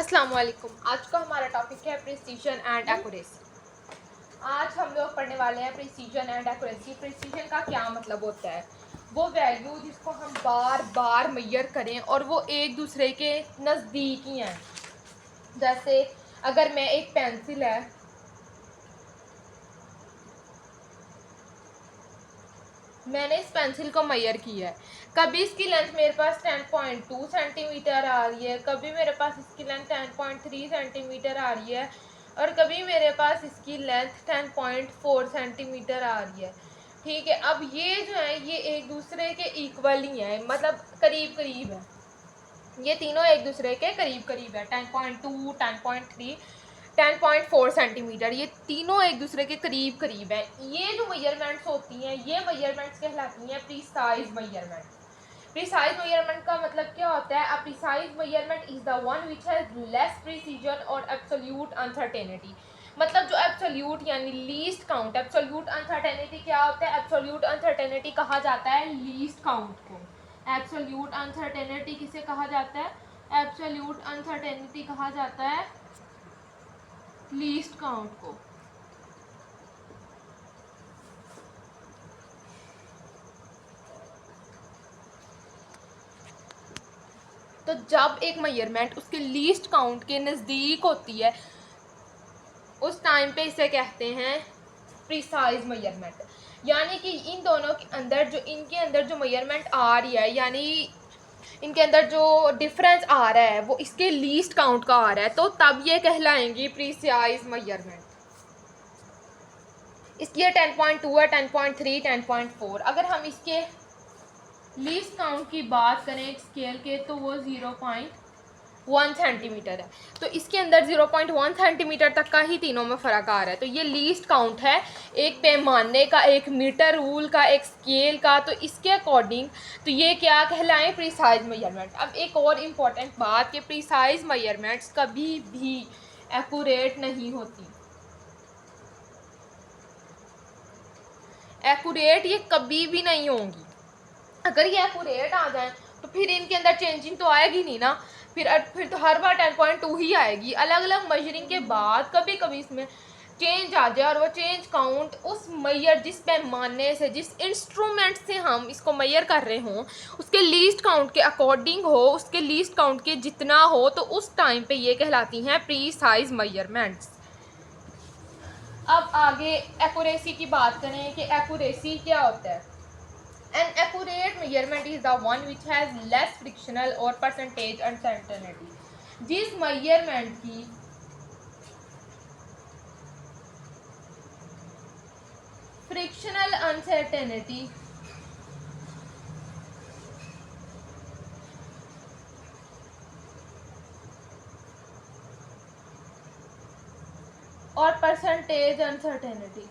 अस्सलाम वालेकुम। आज का हमारा टॉपिक है प्रिसीजन एंड एक्यूरेसी। आज हम लोग पढ़ने वाले हैं प्रिसीजन एंड एक्यूरेसी। प्रिसीजन का क्या मतलब होता है? वो वैल्यू जिसको हम बार बार मेजर करें और वो एक दूसरे के नज़दीक ही हैं। जैसे अगर मैं एक पेंसिल है, मैंने इस पेंसिल को मेजर किया है, कभी इसकी लेंथ मेरे पास 10.2 सेंटीमीटर आ रही है, कभी मेरे पास इसकी लेंथ 10.3 सेंटीमीटर आ रही है और कभी मेरे पास इसकी लेंथ 10.4 सेंटीमीटर आ रही है। ठीक है, अब ये जो है ये एक दूसरे के इक्वल ही है, मतलब करीब करीब है। ये तीनों एक दूसरे के करीब करीब है। 10.2, 10.3, 10.4 सेंटीमीटर, ये तीनों एक दूसरे के करीब करीब है। ये जो मेजरमेंट्स होती हैं ये मेजरमेंट्स कहलाती हैं प्रीसाइज मेजरमेंट। प्रीसाइज मेजरमेंट का मतलब क्या होता है? A precise measurement is the one which has less precision और एब्सोल्यूट अनसर्टेनिटी। मतलब जो एब्सोल्यूट यानी लीस्ट काउंट, एब्सोल्यूट अनसर्टेनिटी क्या होता है? एब्सोल्यूट अनसर्टेनिटी कहा जाता है लीस्ट काउंट को। एब्सोल्यूट अनसर्टेनिटी किसे कहा जाता है? एब्सोल्यूट अनसर्टेनिटी कहा जाता है लीस्ट काउंट को। तो जब एक मेजरमेंट उसके लीस्ट काउंट के नज़दीक होती है उस टाइम पे इसे कहते हैं प्रिसाइज मेजरमेंट। यानी कि इन दोनों के अंदर जो इनके अंदर जो मेजरमेंट आ रही है, यानी इनके अंदर जो डिफरेंस आ रहा है वो इसके लीस्ट काउंट का आ रहा है, तो तब ये कहलाएंगी प्रिसाइज मेजरमेंट। इसकी 10.2 है, 10.3, 10.4। अगर हम इसके लीस्ट काउंट की बात करें स्केल के तो वो 0.1 सेंटीमीटर है। तो इसके अंदर 0.1 सेंटीमीटर तक का ही तीनों में फ़र्क आ रहा है। तो ये लीस्ट काउंट है एक पैमाने का, एक मीटर रूल का, एक स्केल का। तो इसके अकॉर्डिंग तो ये क्या कहलाएं? Precise measurement. अब एक और इम्पॉर्टेंट बात कि प्रिसाइज मेजरमेंट्स कभी भी एक्यूरेट नहीं होती। एक्यूरेट ये कभी भी नहीं होंगी। अगर ये एक्यूरेट आ जाए तो फिर इनके अंदर चेंजिंग तो आएगी नहीं ना, फिर तो हर बार 10.2 ही आएगी। अलग अलग मेजरिंग के बाद कभी कभी इसमें चेंज आ जाए और वो चेंज काउंट उस मैयर जिस पैमाने से, जिस इंस्ट्रूमेंट से हम इसको मैयर कर रहे हों उसके लीस्ट काउंट के अकॉर्डिंग हो, उसके लीस्ट काउंट के जितना हो, तो उस टाइम पे ये कहलाती हैं प्रीसाइज मेजरमेंट्स। अब आगे एक्यूरेसी की बात करें कि एक्यूरेसी क्या होता है। An accurate measurement is the one which has less frictional or percentage uncertainty। जिस measurement की frictional uncertainty और percentage uncertainty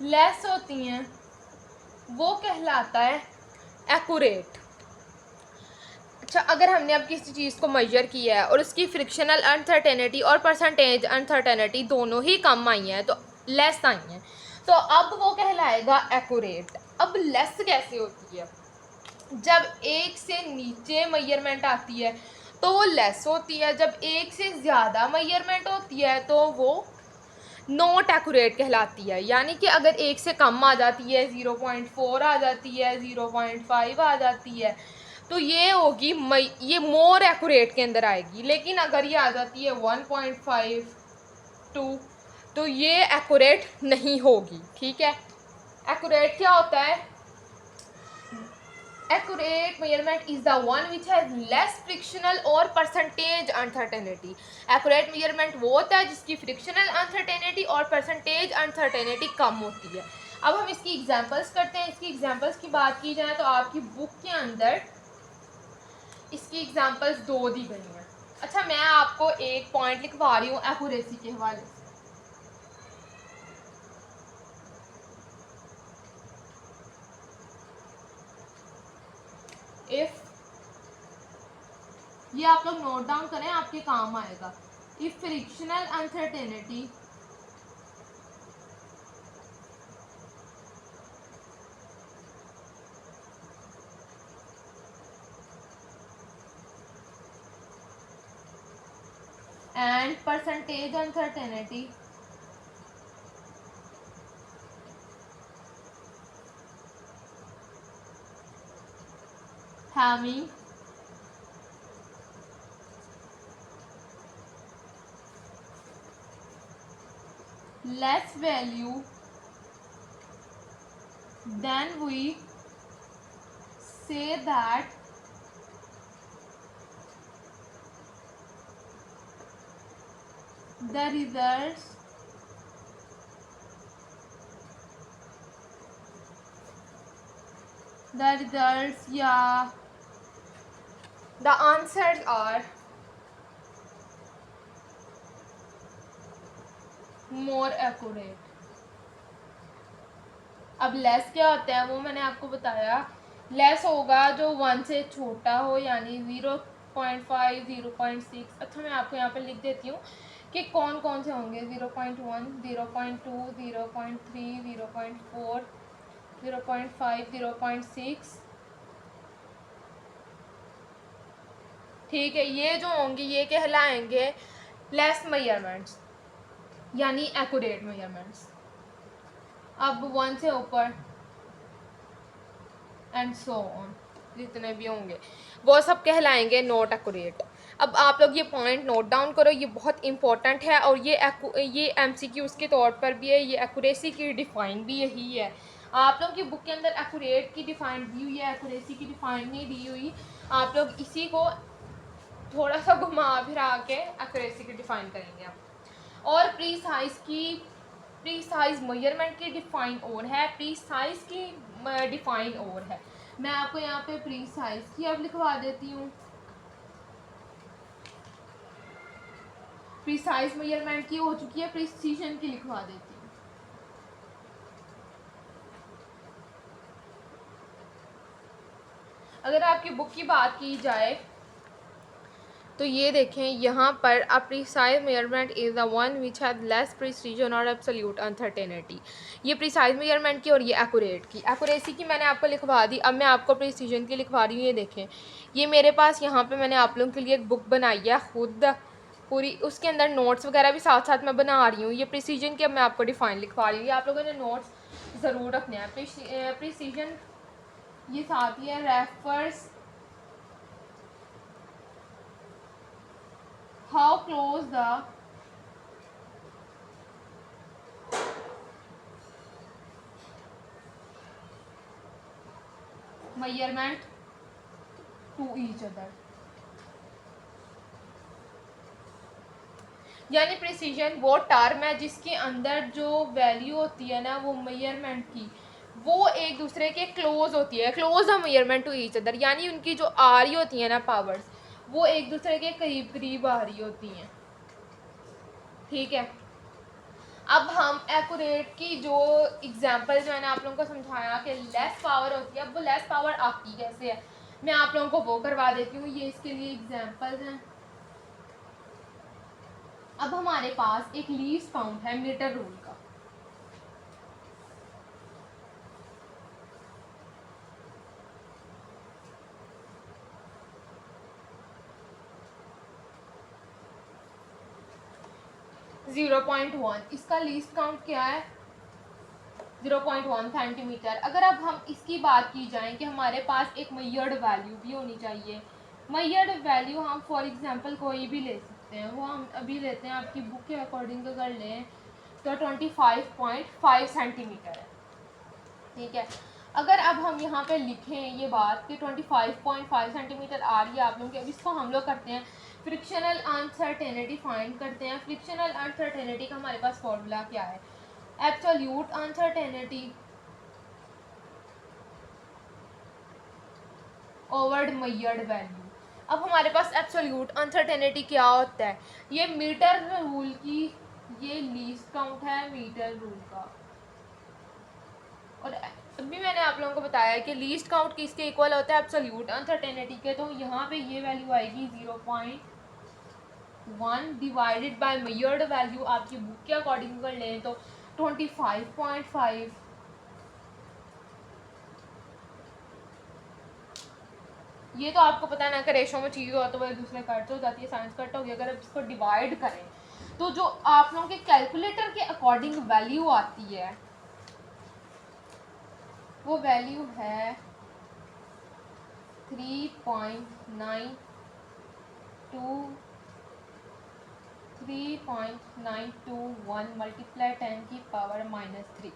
लेस होती हैं वो कहलाता है एक्यूरेट। अच्छा, अगर हमने अब किसी चीज़ को मेजर किया है और उसकी फ्रिक्शनल अनसर्टेनिटी और परसेंटेज अनसर्टेनिटी दोनों ही कम आई हैं, तो लेस आई हैं, तो अब वो कहलाएगा एक्यूरेट। अब लेस कैसे होती है? जब एक से नीचे मेजरमेंट आती है तो वो लेस होती है, जब एक से ज़्यादा मेजरमेंट होती है तो वो नॉट एक्यूरेट कहलाती है। यानी कि अगर एक से कम आ जाती है, 0.4 आ जाती है, 0.5 आ जाती है, तो ये होगी ये मोर एक्यूरेट के अंदर आएगी। लेकिन अगर ये आ जाती है 1.52 तो ये एक्यूरेट नहीं होगी। ठीक है, एक्यूरेट क्या होता है? Accurate measurement is the one which has less frictional और percentage uncertainty। Accurate measurement वो होता है जिसकी frictional uncertainty और percentage uncertainty कम होती है। अब हम इसकी एग्जांपल्स करते हैं। इसकी एग्जांपल्स की बात की जाए तो आपकी बुक के अंदर इसकी एग्जांपल्स 2 दी गई हैं। अच्छा, मैं आपको एक पॉइंट लिखवा रही हूँ एक्यूरेसी के हवाले से। इफ ये आप लोग नोट डाउन करें, आपके काम आएगा। If frictional uncertainty and percentage uncertainty having less value then we say that the results yeah the answers are more accurate. अब लेस क्या होता है वो मैंने आपको बताया. लेस होगा जो 1 से छोटा हो यानी 0.5 0.6. अच्छा मैं आपको यहाँ पे लिख देती हूँ कि कौन कौन से होंगे. 0.1 0.2 0.3 0.4 0.5 0.6. ठीक है, ये जो होंगे ये कहलाएंगे लेस मेजरमेंट्स यानी एक्यूरेट मेजरमेंट्स. अब 1 से ऊपर एंड सो ऑन जितने भी होंगे वो सब कहलाएंगे नॉट एक्यूरेट. अब आप लोग ये पॉइंट नोट डाउन करो, ये बहुत इंपॉर्टेंट है और ये एमसीक्यूज़ के तौर पर भी है. ये एक्यूरेसी की डिफ़ाइन भी यही है. आप लोग की बुक के अंदर एक्यूरेट की डिफ़ाइन दी हुई है, एक्यूरेसी की डिफ़ाइन नहीं दी हुई. आप लोग इसी को थोड़ा सा घुमा फिरा के एक्यूरेसी की डिफ़ाइन करेंगे आप. और प्रीसाइज मेजरमेंट की डिफ़ाइन और है, प्रीसाइज की डिफ़ाइन और है. मैं आपको यहाँ पे प्रीसाइज की अब लिखवा देती हूँ. प्रीसाइज मेजरमेंट की हो चुकी है, प्रिसीजन की लिखवा देती हूँ. अगर आपकी बुक की बात की जाए तो ये देखें यहाँ पर अ precise measurement is the one which has less precision और एब्सोल्यूट अनसर्टेनिटी. ये प्रिसाइज मेजरमेंट की और ये एक्यूरेट की. एक्यूरेसी की मैंने आपको लिखवा दी, अब मैं आपको प्रिसीजन की लिखवा रही हूँ. ये देखें, ये मेरे पास यहाँ पे मैंने आप लोगों के लिए एक बुक बनाई है खुद पूरी, उसके अंदर नोट्स वगैरह भी साथ साथ मैं बना रही हूँ. ये प्रिसीजन की अब मैं आपको डिफ़ाइन लिखवा रही हूँ. आप लोगों ने नोट्स ज़रूर रखने हैं. प्रिसीजन ये साथ ही है refers how close the measurement to each other. यानी प्रिसीजन वो टर्म है जिसके अंदर जो वैल्यू होती है ना वो मेजरमेंट की, वो एक दूसरे के क्लोज होती है. Close the measurement to each other यानी उनकी जो आ रही होती है ना पावर्स वो एक दूसरे के करीब करीब आ रही होती हैं. ठीक है, अब हम एक्यूरेट की जो एग्जांपल जो मैंने आप लोगों को समझाया कि लेस पावर होती है, अब वो लेस पावर आती कैसे है मैं आप लोगों को वो करवा देती हूँ. ये इसके लिए एग्जांपल्स हैं. अब हमारे पास एक लीस्ट काउंट है मीटर रूल का. जीरो 0.1 इसका लीस्ट काउंट क्या है 0.1 सेंटीमीटर. अगर अब हम इसकी बात की जाए कि हमारे पास एक मेजर्ड वैल्यू भी होनी चाहिए. मेजर्ड वैल्यू हम फॉर एग्जांपल कोई भी ले सकते हैं. वो हम अभी लेते हैं आपकी बुक के अकॉर्डिंग अगर लें तो 25.5 सेंटीमीटर है. ठीक है, अगर अब हम यहाँ पे लिखें ये बात कि 25.5 सेंटीमीटर आ रही है आप लोगों के, अब इसको हम लोग करते हैं फ्रिक्शनल अनसर्टेनिटी फाइंड करते हैं. फ्रिक्शनल अनसर्टेनिटी का हमारे पास फॉर्मूला क्या है absolute uncertainty over measured value. अब हमारे पास एब्सोल्यूट अनसर्टेनिटी क्या होता है, ये मीटर रूल की ये लीस्ट काउंट है मीटर रूल का. और अभी मैंने आप लोगों को बताया कि लीस्ट काउंट किसके इक्वल होता है एब्सोल्यूट अनसर्टेनिटी के. तो यहाँ पे ये वैल्यू आएगी 0.1 डिवाइडेड बाय मेजर्ड वैल्यू. आपकी बुक के अकॉर्डिंग कर लें तो 25.5 ये तो आपको पता है ना कि रेशो में चीज़ हो तो वो एक दूसरे कट हो जाती है, साइंस कट हो गया। अगर आप इसको डिवाइड करें तो जो आप लोगों के कैलकुलेटर के अकॉर्डिंग वैल्यू आती है वो वैल्यू है 3.921 मल्टीप्लाई 10⁻³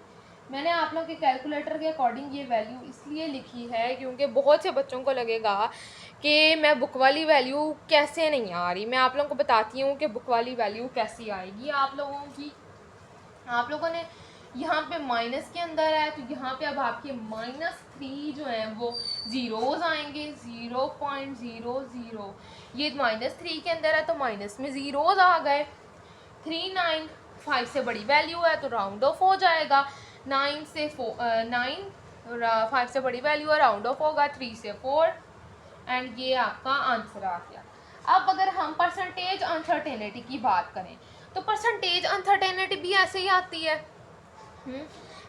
मैंने आप लोगों के कैलकुलेटर के अकॉर्डिंग ये वैल्यू इसलिए लिखी है क्योंकि बहुत से बच्चों को लगेगा कि मैं बुक वाली वैल्यू कैसे नहीं आ रही। मैं आप लोगों को बताती हूँ कि बुक वाली वैल्यू कैसी आएगी आप लोगों की। आप लोगों ने यहाँ पे माइनस के अंदर है तो यहाँ पे अब आपके -3 जो है वो ज़ीरोज़ आएंगे, 0.00। ये -3 के अंदर है तो माइनस में ज़ीरोज़ आ गए। 395 से बड़ी वैल्यू है तो राउंड ऑफ हो जाएगा। 5 से बड़ी वैल्यू है, राउंड ऑफ होगा 3 से 4 एंड ये आपका आंसर आ गया। अब अगर हम परसेंटेज अनसर्टेनिटी की बात करें तो परसेंटेज अनसर्टेनिटी भी ऐसे ही आती है।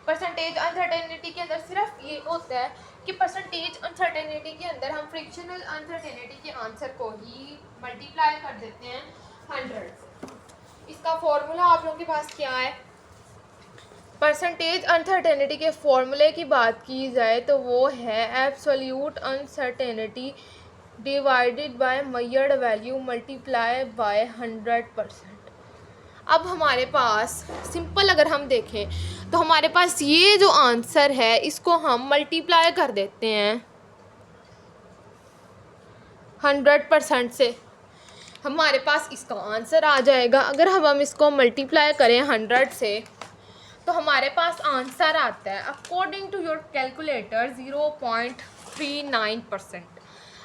परसेंटेज अनसर्टेनिटी के अंदर सिर्फ ये होता है कि परसेंटेज अनसर्टेनिटी के अंदर हम फ्रिक्शनल अनसर्टेनिटी के आंसर को ही मल्टीप्लाई कर देते हैं 100 से। इसका फॉर्मूला आप लोगों के पास क्या है? परसेंटेज अनसर्टेनिटी के फॉर्मूले की बात की जाए तो वो है absolute uncertainty divided by measured value multiply by 100%। अब हमारे पास सिंपल अगर हम देखें तो हमारे पास ये जो आंसर है इसको हम मल्टीप्लाई कर देते हैं 100% से, हमारे पास इसका आंसर आ जाएगा। अगर हम इसको मल्टीप्लाई करें 100 से तो हमारे पास आंसर आता है अकॉर्डिंग टू योर कैलकुलेटर 0.39%।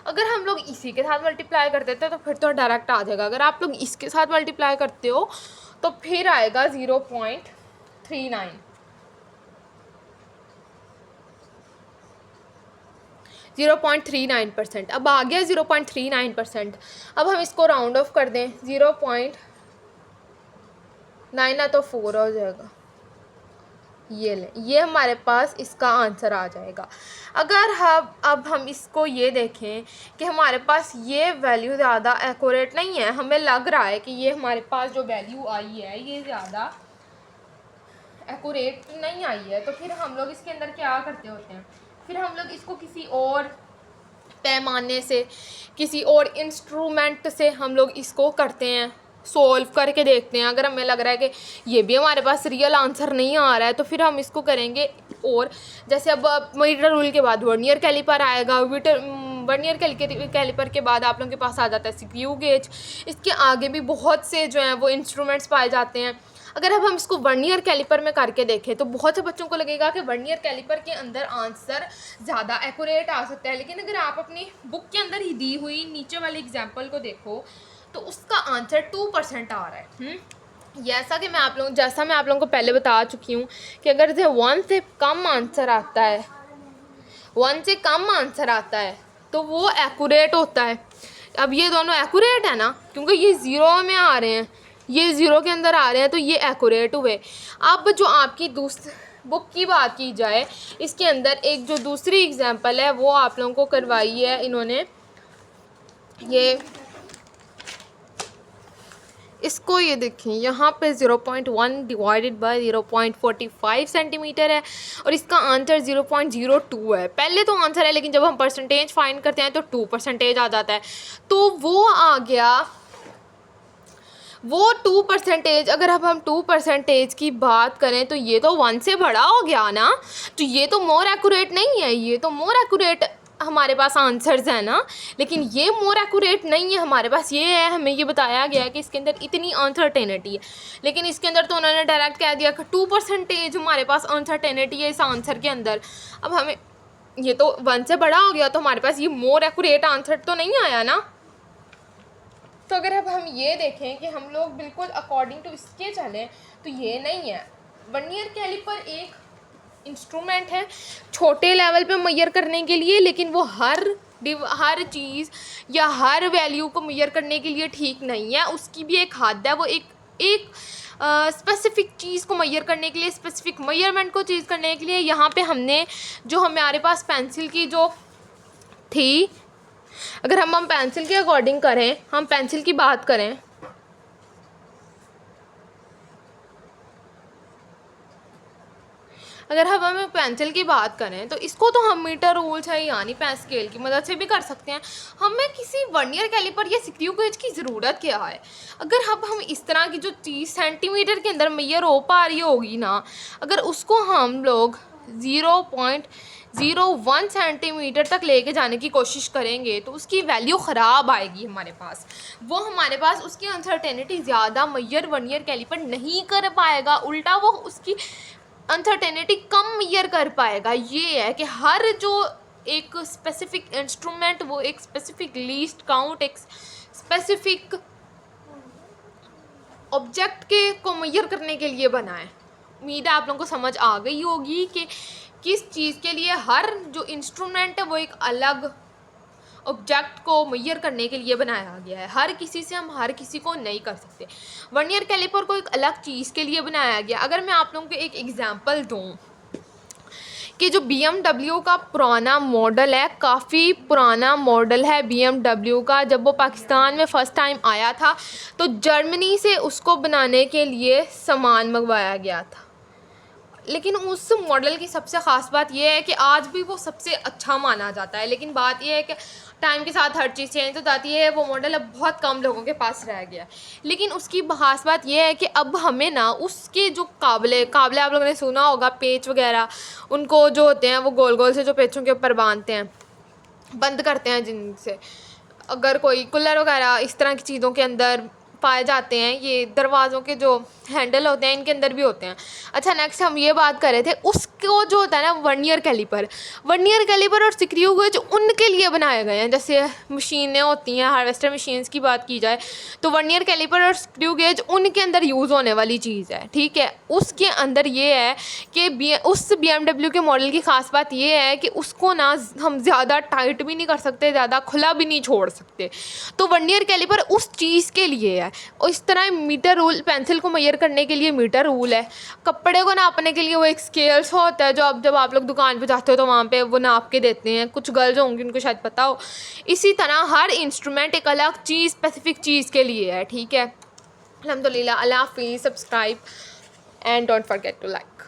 अगर हम लोग इसी के साथ मल्टीप्लाई कर देते हैं तो फिर तो डायरेक्ट आ जाएगा। अगर आप लोग इसके साथ मल्टीप्लाई करते हो तो फिर आएगा 0.39%। अब आ गया 0.39%। अब हम इसको राउंड ऑफ कर दें 0.9 ना तो 4 हो जाएगा। ये ले, ये हमारे पास इसका आंसर आ जाएगा। अगर अब हम इसको ये देखें कि हमारे पास ये वैल्यू ज़्यादा एक्यूरेट नहीं है, हमें लग रहा है कि ये हमारे पास जो वैल्यू आई है ये ज़्यादा एक्यूरेट नहीं आई है, तो फिर हम लोग इसके अंदर क्या करते होते हैं, फिर हम लोग इसको किसी और पैमाने से, किसी और इंस्ट्रूमेंट से हम लोग इसको करते हैं, सोल्व करके देखते हैं। अगर हमें लग रहा है कि ये भी हमारे पास रियल आंसर नहीं आ रहा है तो फिर हम इसको करेंगे। और जैसे अब मीटर रूल के बाद वर्नियर कैलिपर आएगा, वर्नियर कैलिपर के बाद आप लोगों के पास आ जाता है स्क्रू गेज। इसके आगे भी बहुत से जो हैं वो इंस्ट्रूमेंट्स पाए जाते हैं। अगर अब हम इसको वर्नियर कैलिपर में करके देखें तो बहुत से बच्चों को लगेगा कि वर्नियर कैलिपर के अंदर आंसर ज़्यादा एक्यूरेट आ सकता है, लेकिन अगर आप अपनी बुक के अंदर ही दी हुई नीचे वाले एग्जाम्पल को देखो तो उसका आंसर 2% आ रहा है। जैसा मैं आप लोगों को पहले बता चुकी हूँ कि अगर जो 1 से कम आंसर आता है, 1 से कम आंसर आता है तो वो एक्यूरेट होता है। अब ये दोनों एक्यूरेट है ना, क्योंकि ये 0 में आ रहे हैं, ये 0 के अंदर आ रहे हैं, तो ये एक्यूरेट हुए। अब जो आपकी बुक की बात की जाए, इसके अंदर एक जो दूसरी एग्जांपल है वो आप लोगों को करवाई है इन्होंने। ये इसको ये देखें, यहाँ पे 0.1 डिवाइडेड बाय 0.45 सेंटीमीटर है और इसका आंसर 0.02 है। पहले तो आंसर है, लेकिन जब हम परसेंटेज फाइंड करते हैं तो 2% आ जाता है, तो वो आ गया वो 2%। अगर अब हम 2% की बात करें तो ये तो 1 से बड़ा हो गया ना, तो ये तो मोर एक्यूरेट नहीं है, ये तो मोर एक्यूरेट हमारे पास आंसर्स है ना, लेकिन ये मोर एक्यूरेट नहीं है हमारे पास। ये है, हमें ये बताया गया है कि इसके अंदर इतनी अनसर्टेनिटी है, लेकिन इसके अंदर तो उन्होंने डायरेक्ट कह दिया कि 2% हमारे पास अनसर्टेनिटी है इस आंसर के अंदर। अब हमें ये तो 1 से बड़ा हो गया, तो हमारे पास ये मोर एक्यूरेट आंसर तो नहीं आया ना। तो अगर अब हम ये देखें कि हम लोग बिल्कुल अकॉर्डिंग टू इसके चलें तो ये नहीं है। वर्नियर कैलिपर एक इंस्ट्रूमेंट है छोटे लेवल पे मेजर करने के लिए, लेकिन वो हर चीज़ या हर वैल्यू को मेजर करने के लिए ठीक नहीं है। उसकी भी एक हद है, वो एक स्पेसिफिक चीज़ को मेजर करने के लिए, स्पेसिफिक मेजरमेंट को चीज़ करने के लिए यहाँ पे हमने जो हमारे पास पेंसिल की जो थी अगर हम पेंसिल के अकॉर्डिंग करें, हम पेंसिल की बात करें, अगर हम पेंसिल की बात करें तो इसको तो हम मीटर रूल है यानी स्केल की मदद से भी कर सकते हैं। हमें किसी वर्नियर कैलिपर या स्क्रू गेज की ज़रूरत क्या है? अगर हम इस तरह की जो चीज़ सेंटीमीटर के अंदर मैयर हो पा रही होगी ना, अगर उसको हम लोग 0.01 सेंटीमीटर तक लेके जाने की कोशिश करेंगे तो उसकी वैल्यू ख़राब आएगी हमारे पास। वो हमारे पास उसकी अनसर्टेनिटी ज़्यादा मैयर वर्नियर कैलिपर नहीं कर पाएगा, उल्टा वो उसकी अनसर्टेनिटी कम मेजर कर पाएगा। ये है कि हर जो एक स्पेसिफिक इंस्ट्रूमेंट वो एक स्पेसिफिक लीस्ट काउंट, एक स्पेसिफिक ऑब्जेक्ट के को मेजर करने के लिए बना है। उम्मीद है आप लोगों को समझ आ गई होगी कि किस चीज़ के लिए हर जो इंस्ट्रूमेंट है वो एक अलग ऑब्जेक्ट को मेजर करने के लिए बनाया गया है। हर किसी से हम हर किसी को नहीं कर सकते। वर्नियर कैलिपर को एक अलग चीज़ के लिए बनाया गया। अगर मैं आप लोगों को एक एग्जांपल दूं कि जो BMW का पुराना मॉडल है, काफ़ी पुराना मॉडल है BMW का, जब वो पाकिस्तान में फ़र्स्ट टाइम आया था तो जर्मनी से उसको बनाने के लिए सामान मंगवाया गया था। लेकिन उस मॉडल की सबसे ख़ास बात यह है कि आज भी वो सबसे अच्छा माना जाता है। लेकिन बात यह है कि टाइम के साथ हर चीज़ चेंज हो जाती है, वो मॉडल अब बहुत कम लोगों के पास रह गया। लेकिन उसकी ख़ास बात यह है कि अब हमें ना उसके जो काबले आप लोगों ने सुना होगा, पेच वगैरह उनको जो होते हैं वो गोल गोल से जो पेचों के ऊपर बांधते हैं, बंद करते हैं, जिनसे अगर कोई कूलर वगैरह इस तरह की चीज़ों के अंदर पाए जाते हैं, ये दरवाज़ों के जो हैंडल होते हैं इनके अंदर भी होते हैं। अच्छा, नेक्स्ट हम ये बात कर रहे थे उसको जो होता है ना वर्नियर कैलिपर और स्क्रू गेज उनके लिए बनाए गए हैं। जैसे मशीनें होती हैं, हार्वेस्टर मशीन्स की बात की जाए तो वर्नियर कैलिपर और स्क्रू गेज उनके अंदर यूज़ होने वाली चीज़ है, ठीक है। उसके अंदर ये है कि उस BMW के मॉडल की ख़ास बात ये है कि उसको ना हम ज़्यादा टाइट भी नहीं कर सकते, ज़्यादा खुला भी नहीं छोड़ सकते। तो वर्नियर कैलिपर उस चीज़ के लिए है। और इस तरह मीटर रूल, पेंसिल को मेजर करने के लिए मीटर रूल है, कपड़े को नापने के लिए वो एक स्केल्स होता है जो जब आप लोग दुकान पे जाते हो तो वहाँ पे वो नाप के देते हैं। कुछ गर्ल्स होंगी उनको शायद पता हो। इसी तरह हर इंस्ट्रूमेंट एक अलग चीज़, स्पेसिफिक चीज़ के लिए है, ठीक है। अल्हम्दुलिल्लाह, अल्लाह हाफ़िज़, subscribe and don't forget to like.